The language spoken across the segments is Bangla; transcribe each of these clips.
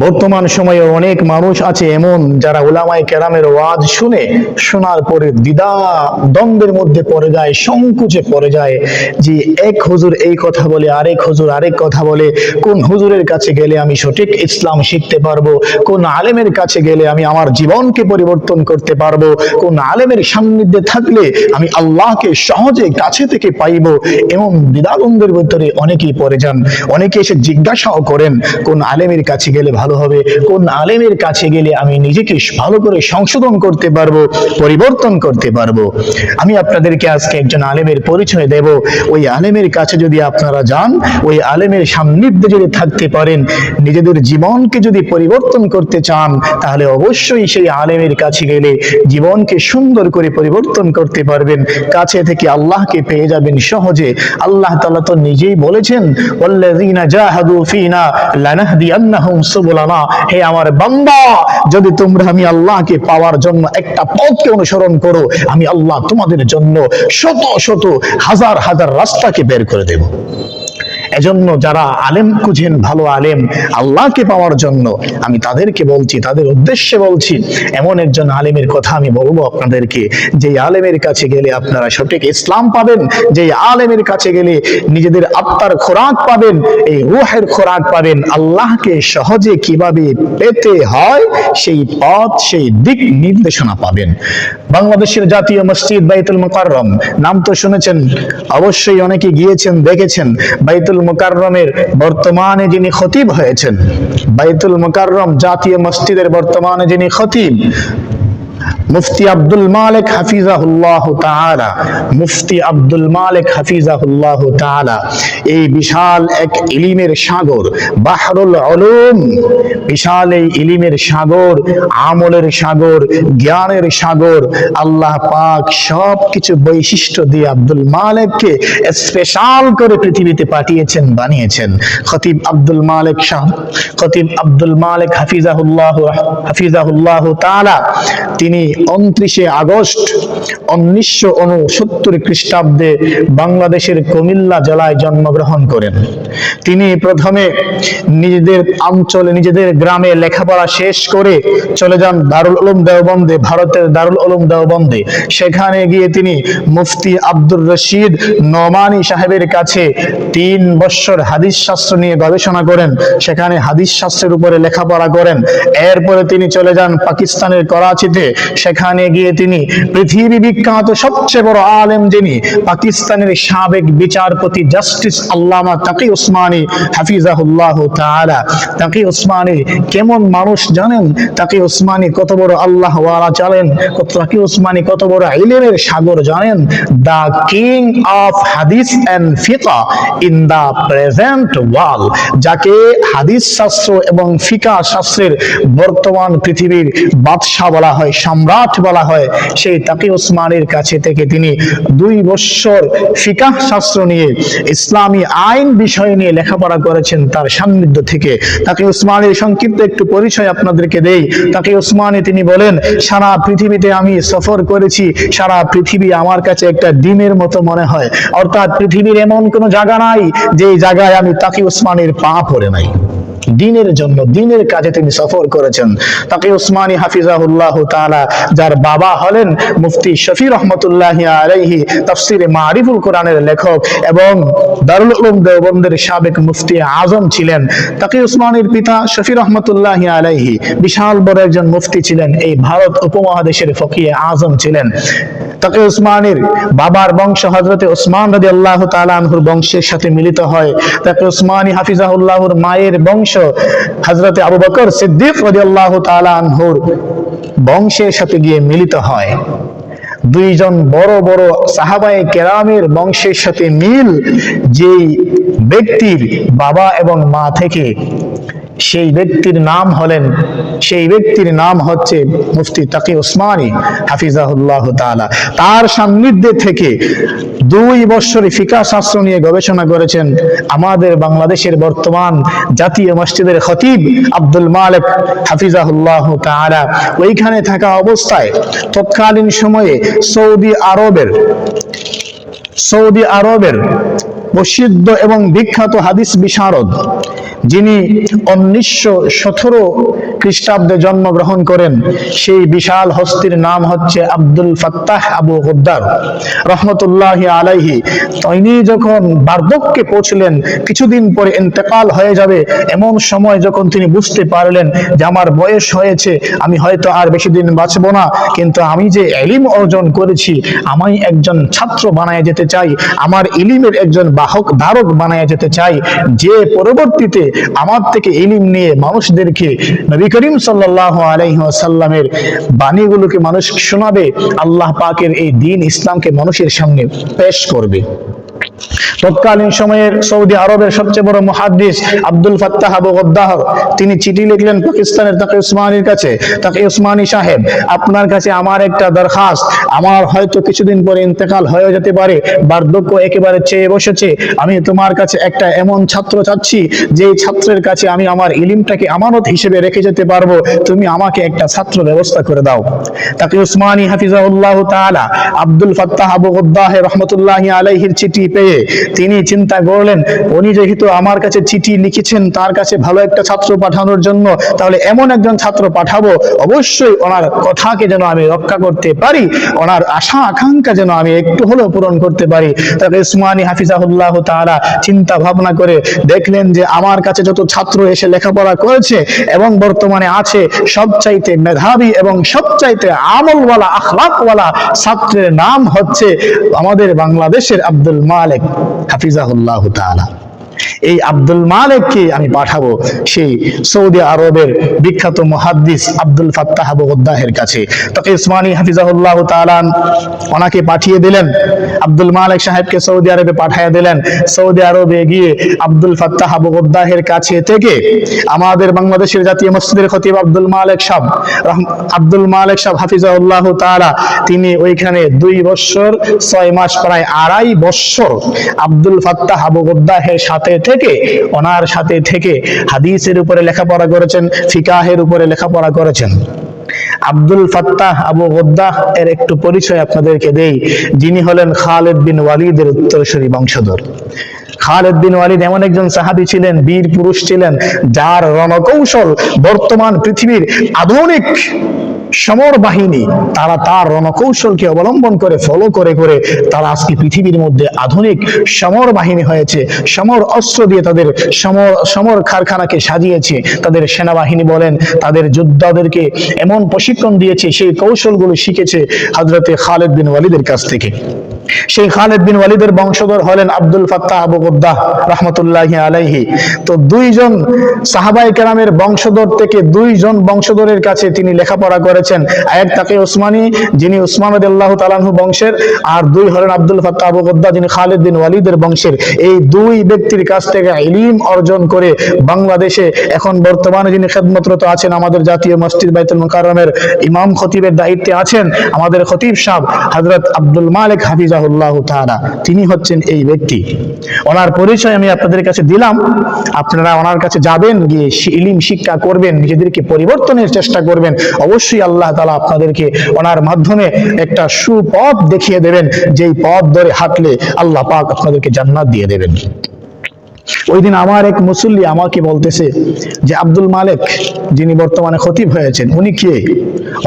বর্তমান সময়ে অনেক মানুষ আছে এমন যারা উলামায়ে কেরামের ওয়াজ শোনার পরে দ্বিধা দ্বন্দ্বের মধ্যে পড়ে যায়, সংকোচে পড়ে যায় যে এক হুজুর এই কথা বলে, আরেক হুজুর আরেক কথা বলে, কোন হুজুরের কাছে গেলে আমি সঠিক ইসলাম শিখতে পারবো, কোন আলেমের কাছে গেলে আমি আমার জীবনকে পরিবর্তন করতে পারবো, কোন আলেমের সান্নিধ্যে থাকলে আমি আল্লাহকে সহজে কাছে থেকে পাইবো, এমন দ্বিধাদ্বন্দ্বের ভিতরে অনেকেই পড়ে যান। অনেকে এসে জিজ্ঞাসাও করেন কোন আলেমের কাছে গেলে ভালো হবে, কোন আলেমের কাছে গেলে আমি নিজেকে ভালো করে সংশোধন করতে পারবো, পরিবর্তন করতে পারবো। আমি আপনাদেরকে আজকে একজন আলেমের পরিচয় দেব। ওই আলেমের কাছে যদি আপনারা যান, ওই আলেমের সান্নিধ্যে যদি থাকতে পারেন, নিজেদের জীবনকে যদি পরিবর্তন করতে চান, তাহলে অবশ্যই সেই আলেমের কাছে গেলে জীবনকে সুন্দর করে পরিবর্তন করতে পারবেন, কাছে থেকে আল্লাহকে পেয়ে যাবেন সহজে। আল্লাহ তাআলা তো নিজেই বলেছেন, ওয়াল্লাযীনা জাহাদু ফীনা লানাহদিয়ান্নাহুম সুবুলানা। হে আমার বান্দা, যদি তোমরা আমি আল্লাহকে পাওয়ার জন্য একটা পথকে অনুসরণ করো, আমি আল্লাহ তোমাদের জন্য শত শত হাজার হাজার রাস্তাকে বের করে দেব। এজন্য যারা আলেম খুঁজেন, ভালো আলেম আল্লাহকে পাওয়ার জন্য, আমি তাদেরকে বলছি, তাদের উদ্দেশ্যে বলছি, এমন একজন আলেমের কথা আমি বলবো আপনাদেরকে, যে আলেমের কাছে গেলে আপনারা সঠিক ইসলাম পাবেন, যে আলেমের কাছে গেলে নিজেদের আত্মার খোরাক পাবেন, এই রূহের খোরাক পাবেন, আল্লাহকে সহজে কিভাবে পেতে হয় সেই পথ, সেই দিক নির্দেশনা পাবেন। বাংলাদেশের জাতীয় মসজিদ বাইতুল মুকাররম, নাম তো শুনেছেন অবশ্যই, অনেকে গিয়েছেন, দেখেছেন। বাইতুল মুকাররমের বর্তমানে যিনি খতিব হয়েছেন, বাইতুল মুকাররম জাতীয় মসজিদের বর্তমানে যিনি খতিব, মুফতি আব্দুল মালিক হাফিজাহুল্লাহ তাআলা, মুফতি আব্দুল মালিক হাফিজাহুল্লাহ তাআলা, এই বিশাল এক ইলমের সাগর, বাহরুল উলুম, বিশাল এই ইলমের সাগর, আমলের সাগর, জ্ঞানের সাগর, আল্লাহ পাক সবকিছু বৈশিষ্ট্য দিয়ে আব্দুল মালিককে স্পেশাল করে পৃথিবীতে পাঠিয়েছেন, বানিয়েছেন। খতিব আব্দুল মালিক শাহ, খতিব আব্দুল মালিক হাফিজাহুল্লাহ তাআলা, তিনি 29 আগস্ট 1969 খ্রিস্টাব্দে বাংলাদেশের কুমিল্লা জেলায় জন্মগ্রহণ করেন। তিনি প্রথমে নিজেদের অঞ্চলে, নিজেদের গ্রামে লেখাপড়া শেষ করে চলে যান দারুল উলুম দেওবন্দে, ভারতের দারুল উলুম দেওবন্দে। সেখানে গিয়ে তিনি মুফতি আব্দুর রশিদ নোমানী সাহেবের কাছে 3 বছর হাদিস শাস্ত্র নিয়ে গবেষণা করেন, সেখানে হাদিস শাস্ত্রের উপরে লেখাপড়া করেন। এরপরে তিনি চলে যান পাকিস্তানের করাচিতে, সেখানে গিয়ে তিনি পৃথিবী বিখ্যাত সবচেয়ে বড় আলেম, যিনি পাকিস্তানের সাবেক বিচারপতি জাস্টিস আল্লামা তাকি উসমানী হাফিজাহুল্লাহ তাআলা। তাকি উসমানী কেমন মানুষ জানেন? তাকি উসমানী কত বড় আল্লাহ ওয়ালা জানেন? তাকি উসমানী কত বড় ইলমের সাগর জানেন? দা কিং অফ হাদিস এন্ড ফিকহ ইন দা প্রেজেন্ট ওয়ার্ল্ড, যাকে হাদিস শাস্ত্র এবং ফিকহ শাস্ত্রের বর্তমান পৃথিবীর বাদশা বলা হয়, সম্রাট বলা হয়, সেই তাকি উসমানীর কাছে থেকে তিনি 2 বছর ফিকহ শাস্ত্র নিয়ে, ইসলামী আইন বিষয় নিয়ে লেখাপড়া করেছেন তার সান্নিধ্য থেকে। তাকি উসমানীর সংক্ষিপ্ত একটু পরিচয় আপনাদেরকে দেই। তাকি উসমানী তিনি বলেন, সারা পৃথিবীতে আমি সফর করেছি, সারা পৃথিবী আমার কাছে একটা ডিমের মতো মনে হয়, অর্থাৎ পৃথিবীর এমন কোনো জায়গা নাই যে জায়গায় আমি তাকি উসমানীর পা পড়ে নাই। দ্বীনের জন্য, দ্বীনের কাজে তিনি সফর করেছেন। তাকি উসমানী হাফিজাহুল্লাহ তাআলা, যার বাবা হলেন মুফতি শফি রহমতুল্লাহি আলাইহি, তাফসিরে মারিফুল কোরআনের লেখক এবং দারুল উলুম দেওবন্দের সাবেক মুফতি আজম ছিলেন। তাকি উসমানীর পিতা শফি রহমতুল্লাহি আলাইহি বিশাল বড় একজন মুফতি ছিলেন, এই ভারত উপমহাদেশের ফকিহে আজম ছিলেন। তাকি উসমানীর বাবার বংশ হযরতে উসমান রাদিয়াল্লাহু তাআলা আনহুর বংশের সাথে মিলিত হয়। তাকি উসমানী হাফিজাহুল্লাহর মায়ের বংশ হযরতে আবু বকর সিদ্দিক রাদিয়াল্লাহু তাআলা আনহুর বংশের সাথে গিয়ে মিলিত হয়। 2 জন বড় বড় সাহাবায়ে কেরামের বংশের সাথে মিল যেই ব্যক্তির বাবা এবং মা থেকে, সেই ব্যক্তির নাম হচ্ছে মুফতি তাকি উসমানী হাফিজাহুল্লাহ তাআলা। তার সান্নিধ্যে থেকে 2 বছর ফিকহ শাস্ত্র নিয়ে গবেষণা করেছেন আমাদের বাংলাদেশের বর্তমান জাতীয় মসজিদের খতিব আব্দুল মালিক হাফিজাহুল্লাহ তাআলা। ওইখানে থাকা অবস্থায় তৎকালীন সময়ে সৌদি আরবের প্রসিদ্ধ এবং বিখ্যাত হাদিস বিশারদ, যিনি 1917 খ্রিস্টাব্দে জন্মগ্রহণ করেন, সেই বিশাল হস্তির নাম হচ্ছে আব্দুল ফাত্তাহ আবু গদ্দার রহমতুল্লাহি আলাইহি। তিনি যখন বার্ধক্যে পৌঁছলেন, কিছুদিন পরে ইন্তেকাল হয়ে যাবে, এমন সময় যখন তিনি বুঝতে পারলেন যে আমার বয়স হয়েছে, আমি হয়তো আর বেশি দিন বাঁচব না, কিন্তু আমি যে ইলম অর্জন করেছি, আমি একজন ছাত্র বানায় যেতে চাই, আমার ইলমের একজন বাহক ধারক বানায় যেতে চাই, যে পরবর্তীতে আমার থেকে ইলম নিয়ে মানুষদেরকে নবী করিম সাল্লাল্লাহু আলাইহি ওয়াসাল্লামের বাণীগুলোকে মানুষ শোনাবে, আল্লাহ পাকের এই দ্বীন ইসলামকে মানুষের সামনে পেশ করবে। তৎকালীন সময়ের সৌদি আরবের সবচেয়ে বড় মুহাদ্দিস আব্দুল ফাত্তাহ আবু গদ্দার, তিনি চিঠি লিখলেন পাকিস্তানের তাকি উসমানীর কাছে, তাকি উসমানী সাহেব, আপনার কাছে আমার একটা দরখাস্ত, আমার হয়তো কিছুদিন পরে ইন্তেকাল হয়ে যেতে পারে, বার্ধক্য একেবারে চেয়ে বসেছে, আমি তোমার কাছে একটা এমন ছাত্র চাচ্ছি যে ছাত্রের কাছে আমি আমার ইলমটাকে আমানত হিসেবে রেখে যেতে পারবো, তুমি আমাকে একটা ছাত্র ব্যবস্থা করে দাও। তাকি উসমানী হাফিজাহুল্লাহ তাআলা আব্দুল ফাত্তাহ আবু গদ্দার রহমতুল্লাহি আলাইহির চিঠি পেয়ে তিনি চিন্তা করলেন, উনি যেহেতু আমার কাছে চিঠি লিখেছেন তার কাছে ভালো একটা ছাত্র পাঠানোর জন্য, তাহলে এমন একজন ছাত্র পাঠাবো, অবশ্যই ওনার কথাকে যেন আমি রক্ষা করতে পারি, ওনার আশা আকাঙ্ক্ষা যেন আমি একটু হলেও পূরণ করতে পারি। তবে উসমানী হাফিজাহুল্লাহ তাআলা চিন্তা ভাবনা করে দেখলেন যে আমার কাছে যত ছাত্র এসে লেখাপড়া করেছে এবং বর্তমানে আছে, সবচাইতে মেধাবী এবং সবচাইতে আমলওয়ালা আখলাকওয়ালা ছাত্রের নাম হচ্ছে আমাদের বাংলাদেশের আব্দুল মালিক হাফিজাহুল্লাহ তাআলা। এই আব্দুল মালিককে আমি পাঠাবো সেই সৌদি আরবের বিখ্যাত মুহাদ্দিস আব্দুল ফাত্তাহ আবু গদ্দারের কাছে। তাকে উসমানী হাফিজাহুল্লাহ তাআলা ওনাকে পাঠিয়ে দিলেন, আব্দুল মালিক সাহেবকে সৌদি আরবে পাঠিয়ে দিলেন। সৌদি আরবে গিয়ে আব্দুল ফাত্তাহ আবু গদ্দারের কাছে থেকে আমাদের বাংলাদেশের জাতীয় মসজিদের খতিব আব্দুল মালিক সাহেব হাফিজাহুল্লাহ তাআলা, তিনি ওইখানে 2 বছর 6 মাস, প্রায় 2.5 বছর আব্দুল ফাত্তাহ আবু গদ্দারের সাথে থেকে ওনার সাথে থেকে হাদিসের উপরে লেখাপড়া করেছেন, ফিকাহের উপরে লেখাপড়া করেছেন। আব্দুল ফাত্তাহ আবু গদ্দার এর একটু পরিচয় আপনাদেরকে দেই, যিনি হলেন খালিদ বিন ওয়ালিদের উত্তরসূরি বংশধর। খালিদ বিন ওয়ালিদ এমন একজন সাহাবী ছিলেন, বীর পুরুষ ছিলেন, যার রণকৌশল বর্তমান পৃথিবীর আধুনিক সমর বাহিনী তারা তার রণকৌশলকে অবলম্বন করে ফলো করে করে তারা আজকে পৃথিবীর মধ্যে আধুনিক সমর বাহিনী হয়েছে। সমর অস্ত্র দিয়ে তাদের সমর কারখানাকে সাজিয়েছে, তাদের সেনাবাহিনী বলেন, তাদের যোদ্ধাদেরকে এমন প্রশিক্ষণ দিয়েছে, সেই কৌশলগুলো শিখেছে হযরতে খালিদ বিন ওয়ালিদের কাছ থেকে। সেই খালিদ বিন ওয়ালিদের বংশধর হলেন আব্দুল ফাত্তাহ আবু গদ্দার রাহমাতুল্লাহি আলাইহি। তো 2 জন সাহাবায়ে কেরামের বংশধর থেকে 2 জন বংশধরের কাছে তিনি লেখাপড়া করেছেন। এক তাকে উসমানী, যিনি উসমান রাদিয়াল্লাহু তাআলা আনহু বংশের, আর 2 হলেন আব্দুল ফাত্তাহ আবু গদ্দার, যিনি খালিদ বিন ওয়ালিদের বংশের। এই 2 ব্যক্তির কাছ থেকে ইলম অর্জন করে বাংলাদেশে এখন বর্তমানে যিনি খেদমতরত আছেন, আমাদের জাতীয় মসজিদ বাইতুল মুকাররমের ইমাম খতিবের দায়িত্বে আছেন আমাদের খতিব সাহেব হযরত আব্দুল মালিক হাফিজাহুল্লাহ তাআলা, তিনি হচ্ছেন এই ব্যক্তি। ওনার পরিচয় আমি আপনাদের কাছে দিলাম, আপনারা ওনার কাছে যাবেন, গিয়ে ইলম শিক্ষা করবেন, নিজেদেরকে পরিবর্তনের চেষ্টা করবেন, অবশ্যই আল্লাহ তাআলা আপনাদেরকে ওনার মাধ্যমে একটা সুপথ দেখিয়ে দেবেন, যেই পথ ধরে হাঁটলে আল্লাহ পাক আপনাদেরকে জান্নাত দিয়ে দেবেন। ওই দিন আমার এক মুসল্লি আমাকে বলতেছে যে আব্দুল মালিক যিনি বর্তমানে খতিব হয়েছেন, উনি কে,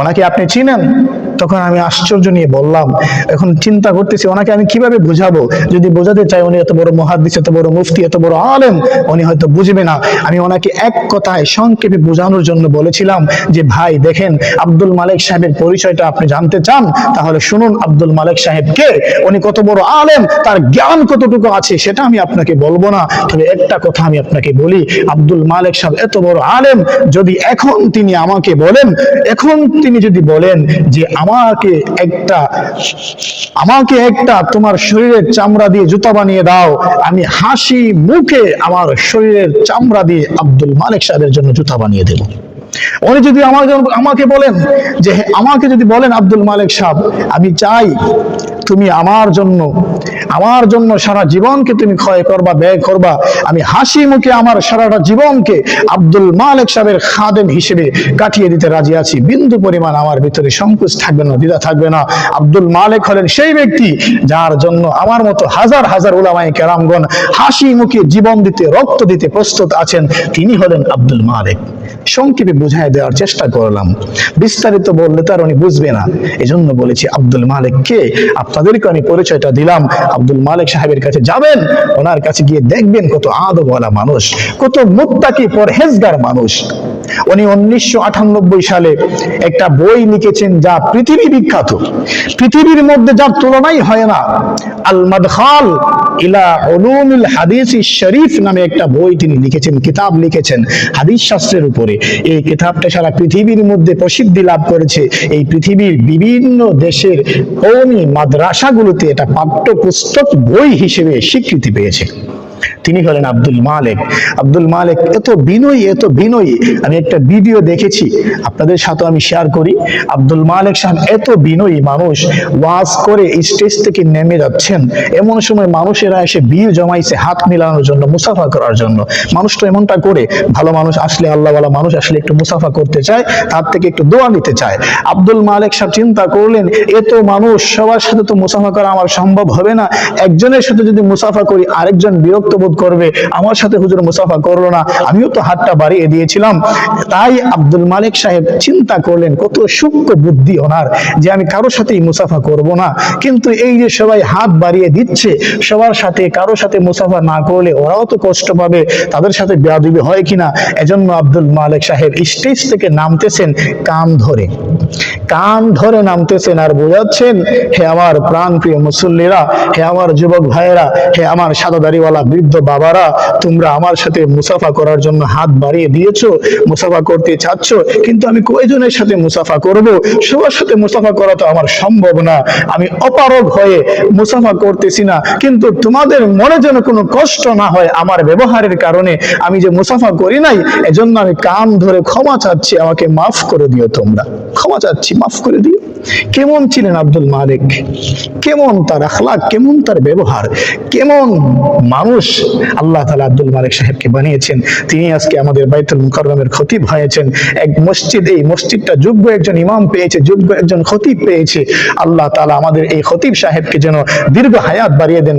ওনাকে আপনি চিনেন? তখন আমি আশ্চর্য নিয়ে বললাম, এখন চিন্তা করতেছি ওনাকে আমি কিভাবে বোঝাবো, যদি বোঝাতে চাই উনি এত বড় মুহাদ্দিস, এত বড় মুফতি, এত বড় আলেম, উনি হয়তো বুঝবে না। আমি ওনাকে এক কথায় সংক্ষেপে বোঝানোর জন্য বলেছিলাম যে ভাই দেখেন, আব্দুল মালিক সাহেবের পরিচয়টা আপনি জানতে চান, তাহলে শুনুন আব্দুল মালিক সাহেব কে, উনি কত বড় আলেম, তার জ্ঞান কতটুকু আছে সেটা আমি আপনাকে বলবো না, তবে একটা কথা আমি আপনাকে বলি, আব্দুল মালিক সাহেব এত বড় আলেম, যদি এখন তিনি আমাকে বলেন, এখন তিনি যদি বলেন যে আমাকে একটা তোমার শরীরের চামড়া দিয়ে জুতা বানিয়ে দাও, আমি হাসি মুখে আমার শরীরের চামড়া দিয়ে আব্দুল মালিক সাহেবের জন্য জুতা বানিয়ে দেব। উনি যদি আমাকে বলেন আমাকে যদি বলেন আব্দুল মালিক সাহেব, আমি চাই তুমি আমার জন্য আমার জন্য সারা জীবনকে তুমি ক্ষয় করবা, ব্যয় করবা, আমি হাসি মুখে আমার সারাটা জীবনকে আব্দুল মালিক সাহেবের খাদেম হিসেবে কাটিয়ে দিতে রাজি আছি। বিন্দু পরিমাণ আমার ভিতরে সংকোচ থাকবে না, দ্বিধা থাকবে না। আব্দুল মালিক হলেন সেই ব্যক্তি যার জন্য আমার মতো হাজার হাজার উলামায়ে কেরামগণ হাসি মুখে জীবন দিতে, রক্ত দিতে প্রস্তুত আছেন। তিনি হলেন আব্দুল মালিক। সংক্ষেপে বুঝাই দেওয়ার চেষ্টা করলাম, বিস্তারিত বললে তার উনি বুঝবে না, এজন্য বলেছি আব্দুল মালিক কে। আপনাদেরকে আমি পরিচয়টা দিলাম। আব্দুল মালিক সাহেবের কাছে যাবেন, ওনার কাছে গিয়ে দেখবেন কত আদবওয়ালা মানুষ, কত মুত্তাকি পরহেজগার মানুষ। উনি 1998 সালে একটা বই লিখেছেন যা পৃথিবী বিখ্যাত, পৃথিবীর মধ্যে যার তুলনাই হয় না। আল মাদখাল ইলা উলুমিল হাদিস শরীফ নামে একটা বই তিনি লিখেছেন, কিতাব লিখেছেন হাদিস শাস্ত্রের উপরে। এই কিতাবটা সারা পৃথিবীর মধ্যে প্রসিদ্ধি লাভ করেছে। এই পৃথিবীর বিভিন্ন দেশের কওমি মাদ্রাসাগুলোতে এটা পাঠ্যপুস্তক বই হিসেবে স্বীকৃতি পেয়েছে। তিনি হলেন আব্দুল মালিক। আব্দুল মালিক এত বিনয়ী, এত বিনয়ী। আমি একটা ভিডিও দেখেছি, আপনাদের সাথে আমি শেয়ার করি। আব্দুল মালিক সাহেব এত বিনয়ী মানুষ, ওয়াজ করে স্টেজ থেকে নেমে যাচ্ছেন, এমন সময় মানুষেরা এসে ভিড় জমাইছে হাত মিলানোর জন্য, মুসাফা করার জন্য। মানুষ তো এমনটা করে, ভালো মানুষ আসলে, আল্লাহওয়ালা মানুষ আসলে একটু মুসাফা করতে চায়, তার থেকে একটু দোয়া নিতে চায়। আব্দুল মালিক সাহেব চিন্তা করলেন, এত মানুষ, সবার সাথে তো মুসাফা করা আমার সম্ভব হবে না। একজনের সাথে যদি মুসাফা করি আরেকজন বিরক্ত বোধ করবে, আমার সাথে হুজুর মুসাফা করলো না, আমিও তো হাতটা বাড়িয়ে দিয়েছিলাম। তাই আব্দুল মালিক সাহেব চিন্তা করলেন, কত সূক্ষ্ম বুদ্ধি ওনার, যে আমি কারোর সাথেই মুসাফা করব না। কিন্তু এই যে সবাই হাত বাড়িয়ে দিচ্ছে, সবার সাথে কারোর সাথে মুসাফা না করলে ওরাও তো কষ্ট পাবে, তাদের সাথে বেয়াদবি হয় কিনা। এজন্য আব্দুল মালিক সাহেব স্টেজ থেকে নামতেছেন কান ধরে, কান ধরে নামতেছেন আর বোঝাচ্ছেন, হে আমার প্রাণ প্রিয় মুসল্লিরা, হে আমার যুবক ভাইয়েরা, হে আমার সাদা দাড়িওয়ালা বৃদ্ধ বাবারা, তোমরা আমার সাথে মুসাফা করার জন্য হাত বাড়িয়ে দিয়েছো, মুসাফা করতে চাচ্ছ, কিন্তু আমি কয়জনের সাথে মুসাফা করব? সবার সাথে মুসাফা করা তো আমার সম্ভব না। আমি অপারগ হয়ে মুসাফা করতেছি না, কিন্তু তোমাদের মনে যেন কোনো কষ্ট না হয় আমার ব্যবহারের কারণে, আমি যে মুসাফা করি নাই, এজন্য আমি কান ধরে ক্ষমা চাচ্ছি, আমাকে মাফ করে দিও, তোমরা ক্ষমা চাচ্ছি, মাফ করে দিও। কেমন ছিলেন আব্দুল মালিক, কেমন তার আখলাক, কেমন তার ব্যবহার, কেমন মানুষ আল্লাহ তাআলা আব্দুল মালিক সাহেবকে বানিয়েছেন। তিনি আজকে আমাদের বাইতুল মুকাররমের খতিব হয়েছেন। এক মসজিদ, এই মসজিদটা যোগ্য একজন ইমাম পেয়েছে, যোগ্য একজন খতিব পেয়েছে। আল্লাহ তাআলা আমাদের এই খতিব সাহেবকে যেন দীর্ঘ হায়াত বাড়িয়ে দেন।